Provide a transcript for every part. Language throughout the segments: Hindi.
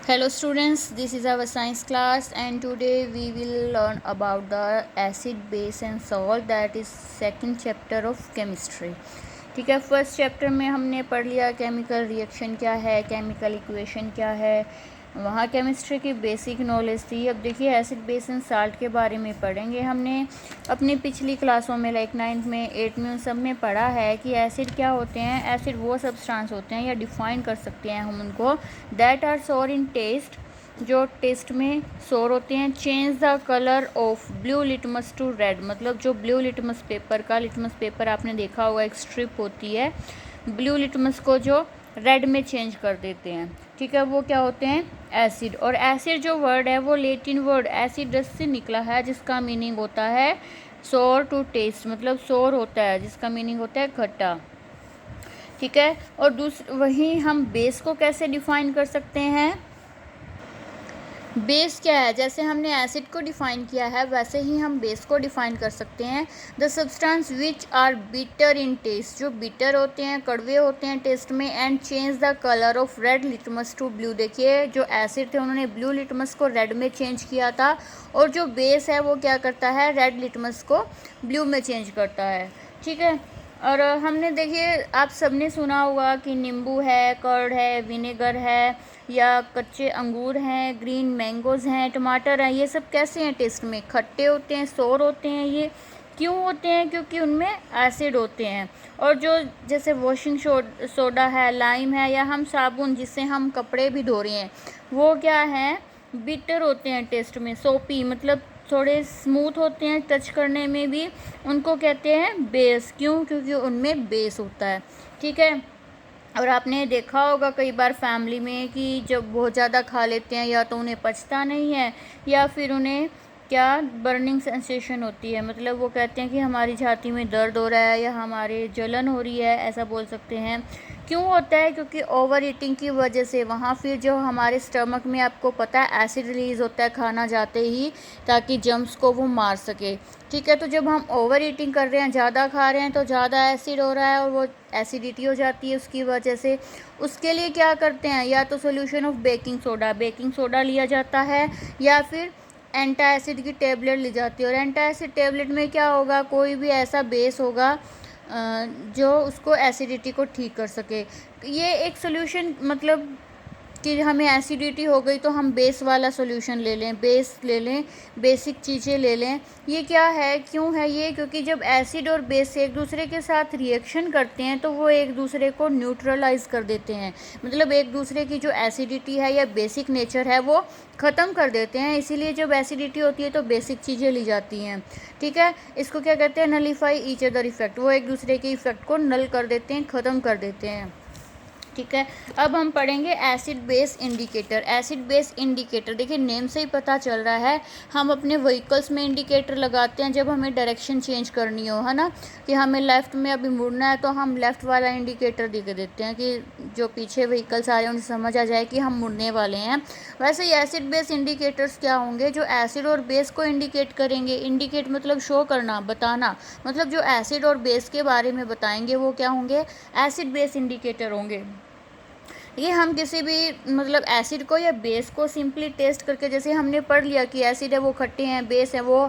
Hello students, this is our science class and today we will learn about the acid, base and salt, that is second chapter of chemistry. ठीक है, फर्स्ट चैप्टर में हमने पढ़ लिया केमिकल रिएक्शन क्या है, केमिकल इक्वेशन क्या है, वहाँ केमिस्ट्री की बेसिक नॉलेज थी। अब देखिए एसिड बेस एंड साल्ट के बारे में पढ़ेंगे। हमने अपनी पिछली क्लासों में लाइक 9th में 8th में उन सब में पढ़ा है कि एसिड क्या होते हैं। एसिड वो सब्सटेंस होते हैं या डिफाइन कर सकते हैं हम उनको, दैट आर सोर इन टेस्ट, जो टेस्ट में सोर होते हैं। Change the colour of blue litmus to red, मतलब जो ब्लू लिटमस पेपर का, लिटमस पेपर आपने देखा होगा एक स्ट्रिप होती है, ब्लू लिटमस को जो रेड में चेंज कर देते हैं। ठीक है, वो क्या होते हैं, एसिड। और एसिड जो वर्ड है वो लैटिन वर्ड एसिडस से निकला है, जिसका मीनिंग होता है सोर टू टेस्ट, मतलब सोर होता है जिसका मीनिंग होता है खट्टा। ठीक है, और वहीं हम बेस को कैसे डिफाइन कर सकते हैं। बेस क्या है, जैसे हमने एसिड को डिफाइन किया है वैसे ही हम बेस को डिफाइन कर सकते हैं। The substance which are bitter in taste, जो बिटर होते हैं, कड़वे होते हैं टेस्ट में, and change the colour of red litmus to blue. देखिए जो एसिड थे उन्होंने ब्लू लिटमस को रेड में चेंज किया था, और जो बेस है वो क्या करता है, रेड लिटमस को ब्लू में चेंज करता है। ठीक है, और हमने देखिए आप सबने सुना होगा कि नींबू है, कर्ड है, विनेगर है, या कच्चे अंगूर हैं, ग्रीन मैंगोज़ हैं, टमाटर हैं, ये सब कैसे हैं टेस्ट में, खट्टे होते हैं, सोर होते हैं। ये क्यों होते हैं, क्योंकि उनमें एसिड होते हैं। और जो जैसे वॉशिंग सोडा है, लाइम है, या हम साबुन जिससे हम कपड़े भी धो रहे हैं, वो क्या हैं, बिटर होते हैं टेस्ट में, सोपी, मतलब थोड़े स्मूथ होते हैं टच करने में भी, उनको कहते हैं बेस। क्यों, क्योंकि उनमें बेस होता है। ठीक है, और आपने देखा होगा कई बार फैमिली में कि जब बहुत ज़्यादा खा लेते हैं या तो उन्हें पचता नहीं है, या फिर उन्हें क्या बर्निंग सेंसेशन होती है, मतलब वो कहते हैं कि हमारी छाती में दर्द हो रहा है या हमारे जलन हो रही है, ऐसा बोल सकते हैं। क्यों होता है, क्योंकि ओवर ईटिंग की वजह से वहाँ फिर जो हमारे स्टमक में आपको पता है एसिड रिलीज़ होता है खाना जाते ही, ताकि जम्स को वो मार सके। ठीक है, तो जब हम ओवर ईटिंग कर रहे हैं, ज़्यादा खा रहे हैं, तो ज़्यादा एसिड हो रहा है और वो एसिडिटी हो जाती है उसकी वजह से। उसके लिए क्या करते हैं, या तो सोल्यूशन ऑफ बेकिंग सोडा लिया जाता है, या फिर एंटा एसिड की टेबलेट ली जाती है। और एंटा एसिड टेबलेट में क्या होगा, कोई भी ऐसा बेस होगा जो उसको एसिडिटी को ठीक कर सके। ये एक सोल्यूशन, मतलब कि हमें एसिडिटी हो गई तो हम बेस वाला सोल्यूशन ले लें, बेस ले लें, बेसिक चीज़ें ले लें। ये क्या है, क्यों है ये, क्योंकि जब एसिड और बेस एक दूसरे के साथ रिएक्शन करते हैं तो वो एक दूसरे को न्यूट्रलाइज कर देते हैं, मतलब एक दूसरे की जो एसिडिटी है या बेसिक नेचर है वो ख़त्म कर देते हैं। इसीलिए जब एसिडिटी होती है तो बेसिक चीज़ें ली जाती हैं। ठीक है, इसको क्या कहते हैं, नलीफाई ईच अदर इफेक्ट, वो एक दूसरे के इफेक्ट को नल कर देते हैं, ख़त्म कर देते हैं। ठीक है, अब हम पढ़ेंगे acid base indicator. Acid base indicator, देखिए नेम से ही पता चल रहा है, हम अपने व्हीकल्स में इंडिकेटर लगाते हैं जब हमें डायरेक्शन चेंज करनी हो, है ना, कि हमें लेफ़्ट में अभी मुड़ना है तो हम लेफ़्ट वाला इंडिकेटर दिख देते हैं कि जो पीछे व्हीकल्स आ रहे हैं उन्हें समझ आ जाए कि हम मुड़ने वाले हैं। वैसे ही एसिड बेस इंडिकेटर्स क्या होंगे, जो एसिड और बेस को इंडिकेट करेंगे। इंडिकेट मतलब शो करना, बताना, मतलब जो एसिड और बेस के बारे में बताएंगे वो क्या होंगे, एसिड बेस इंडिकेटर होंगे। ये हम किसी भी मतलब एसिड को या बेस को सिंपली टेस्ट करके, जैसे हमने पढ़ लिया कि एसिड है वो खट्टे हैं, बेस है वो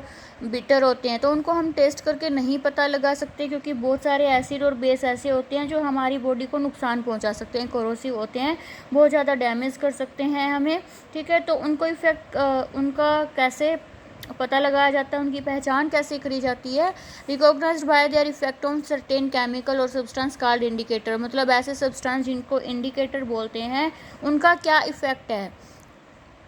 बिटर होते हैं, तो उनको हम टेस्ट करके नहीं पता लगा सकते, क्योंकि बहुत सारे एसिड और बेस ऐसे होते हैं जो हमारी बॉडी को नुकसान पहुंचा सकते हैं, कोरोसिव होते हैं, बहुत ज़्यादा डैमेज कर सकते हैं हमें। ठीक है, तो उनको इफेक्ट उनका कैसे पता लगाया जाता है, उनकी पहचान कैसे करी जाती है, recognised by their effect on certain chemical और सब्सटेंस कॉल्ड इंडिकेटर, मतलब ऐसे सब्सटेंस जिनको इंडिकेटर बोलते हैं उनका क्या इफेक्ट है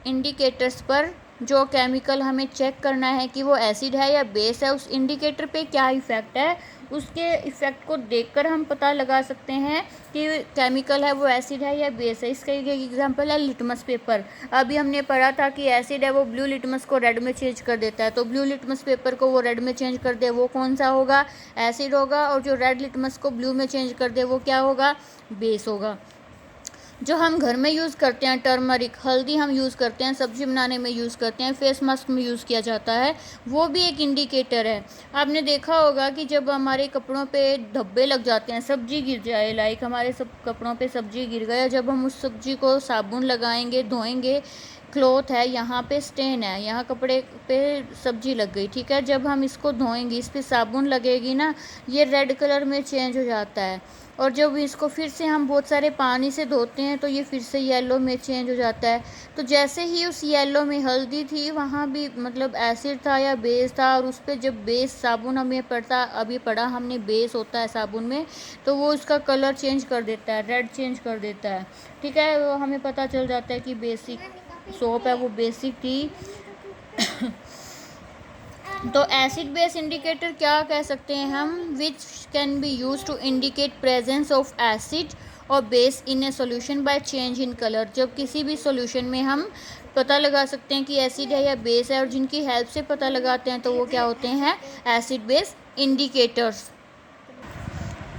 इंडिकेटर्स पर। जो केमिकल हमें चेक करना है कि वो एसिड है या बेस है, उस इंडिकेटर पे क्या इफ़ेक्ट है, उसके इफ़ेक्ट को देखकर हम पता लगा सकते हैं कि केमिकल है वो एसिड है या बेस है। इसका एक एग्जांपल है लिटमस पेपर। अभी हमने पढ़ा था कि एसिड है वो ब्लू लिटमस को रेड में चेंज कर देता है, तो ब्लू लिटमस पेपर को वो रेड में चेंज कर दे वो कौन सा होगा, एसिड होगा, और जो रेड लिटमस को ब्लू में चेंज कर दे वो क्या होगा, बेस होगा। जो हम घर में यूज़ करते हैं, टर्मरिक, हल्दी हम यूज़ करते हैं, सब्ज़ी बनाने में यूज़ करते हैं, फेस मास्क में यूज़ किया जाता है, वो भी एक इंडिकेटर है। आपने देखा होगा कि जब हमारे कपड़ों पे धब्बे लग जाते हैं, सब्ज़ी गिर जाए, लाइक हमारे सब कपड़ों पे सब्ज़ी गिर गया, जब हम उस सब्ज़ी को साबुन लगाएंगे, धोएंगे, क्लॉथ है, यहाँ पे स्टेन है, यहाँ कपड़े पे सब्ज़ी लग गई, ठीक है, जब हम इसको धोएंगे, इस पर साबुन लगेगी ना, ये रेड कलर में चेंज हो जाता है। और जब इसको फिर से हम बहुत सारे पानी से धोते हैं तो ये फिर से येलो में चेंज हो जाता है। तो जैसे ही उस येलो में हल्दी थी, वहाँ भी मतलब एसिड था या बेस था, और उस पर जब बेस साबुन हमें पड़ता, अभी पड़ा हमने, बेस होता है साबुन में, तो वो उसका कलर चेंज कर देता है, रेड चेंज कर देता है, ठीक है। वो हमें पता चल जाता है कि बेसिक सोप है वो बेसिक थी। तो एसिड बेस इंडिकेटर क्या कह सकते हैं हम, which can be use to indicate presence of acid और base in a solution by change in colour. जब किसी भी सोल्यूशन में हम पता लगा सकते हैं कि एसिड है या बेस है, और जिनकी हेल्प से पता लगाते हैं तो वो क्या होते हैं, एसिड बेस इंडिकेटर्स।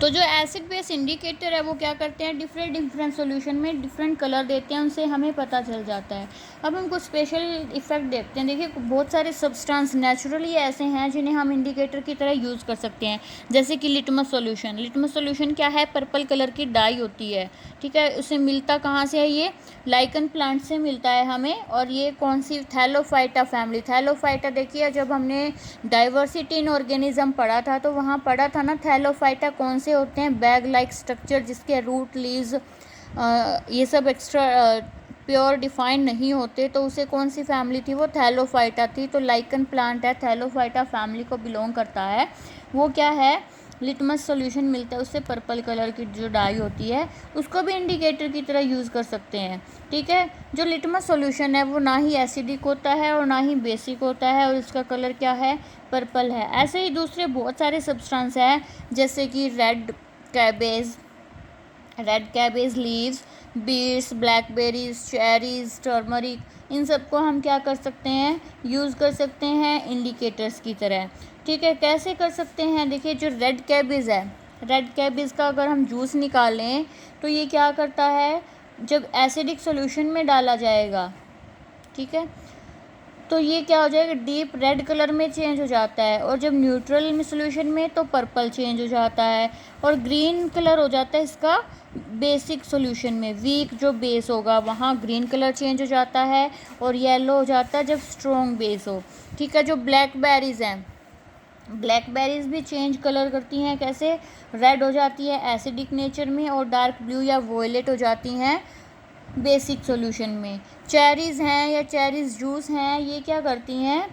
तो जो एसिड बेस इंडिकेटर है वो क्या करते हैं, डिफरेंट सॉल्यूशन में डिफरेंट कलर देते हैं, उनसे हमें पता चल जाता है। अब हम कुछ स्पेशल इफेक्ट देखते हैं। देखिए, बहुत सारे सब्सटेंस नेचुरली ऐसे हैं जिन्हें हम इंडिकेटर की तरह यूज़ कर सकते हैं, जैसे कि लिटमस सॉल्यूशन। लिटमस सॉल्यूशन क्या है, पर्पल कलर की डाई होती है, ठीक है। उसे मिलता कहाँ से है, ये लाइकन प्लांट से मिलता है हमें। और ये कौन सी, थैलोफाइटा फैमिली। थैलोफाइटा देखिए, जब हमने डाइवर्सिटी इन ऑर्गेनिज्म पढ़ा था तो वहाँ पढ़ा था ना, थैलोफाइटा कौन से होते हैं, बैग लाइक स्ट्रक्चर, जिसके रूट, लीव्स, ये सब एक्स्ट्रा प्योर डिफाइंड नहीं होते, तो उसे कौन सी फैमिली थी, वो थैलोफाइटा थी। तो लाइकन प्लांट है, थैलोफाइटा फैमिली को बिलोंग करता है। वो क्या है, लिटमस सॉल्यूशन मिलता है उससे, पर्पल कलर की जो डाई होती है, उसको भी इंडिकेटर की तरह यूज़ कर सकते हैं, ठीक है। जो लिटमस सॉल्यूशन है वो ना ही एसिडिक होता है और ना ही बेसिक होता है, और इसका कलर क्या है, पर्पल है। ऐसे ही दूसरे बहुत सारे सब्सटेंस हैं, जैसे कि red cabbage leaves, beets, blackberries, cherries, turmeric, इन सबको हम क्या कर सकते हैं, यूज़ कर सकते हैं इंडिकेटर्स की तरह, ठीक है। कैसे कर सकते हैं, देखिए, जो रेड कैबेज है, रेड कैबेज का अगर हम जूस निकालें तो ये क्या करता है, जब एसिडिक सॉल्यूशन में डाला जाएगा, ठीक है, तो ये क्या हो जाएगा, डीप रेड कलर में चेंज हो जाता है। और जब न्यूट्रल में सोल्यूशन में तो पर्पल चेंज हो जाता है, और ग्रीन कलर हो जाता है इसका बेसिक सॉल्यूशन में। वीक जो बेस होगा वहाँ ग्रीन कलर चेंज हो जाता है, और येलो हो जाता है जब स्ट्रॉन्ग बेस हो, ठीक है। जो ब्लैकबेरीज हैं, ब्लैकबेरीज भी चेंज कलर करती हैं, कैसे, रेड हो जाती है एसिडिक नेचर में, और डार्क ब्लू या वॉयलेट हो जाती हैं बेसिक सॉल्यूशन में। चेरीज़ हैं या चेरीज़ जूस हैं, ये क्या करती हैं,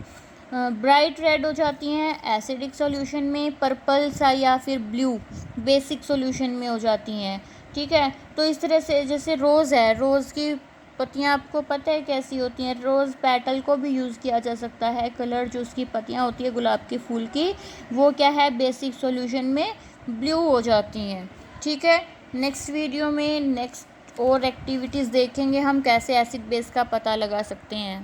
ब्राइट रेड हो जाती हैं एसिडिक सॉल्यूशन में, पर्पल सा या फिर ब्लू बेसिक सॉल्यूशन में हो जाती हैं, ठीक है। तो इस तरह से, जैसे रोज़ है, रोज़ की पत्तियाँ आपको पता है कैसी होती हैं, रोज़ पेटल को भी यूज़ किया जा सकता है, कलर जो उसकी पत्तियाँ होती है गुलाब के फूल की, वो क्या है, बेसिक सॉल्यूशन में ब्लू हो जाती हैं, ठीक है। नेक्स्ट वीडियो में नेक्स्ट और एक्टिविटीज़ देखेंगे हम, कैसे एसिड बेस का पता लगा सकते हैं।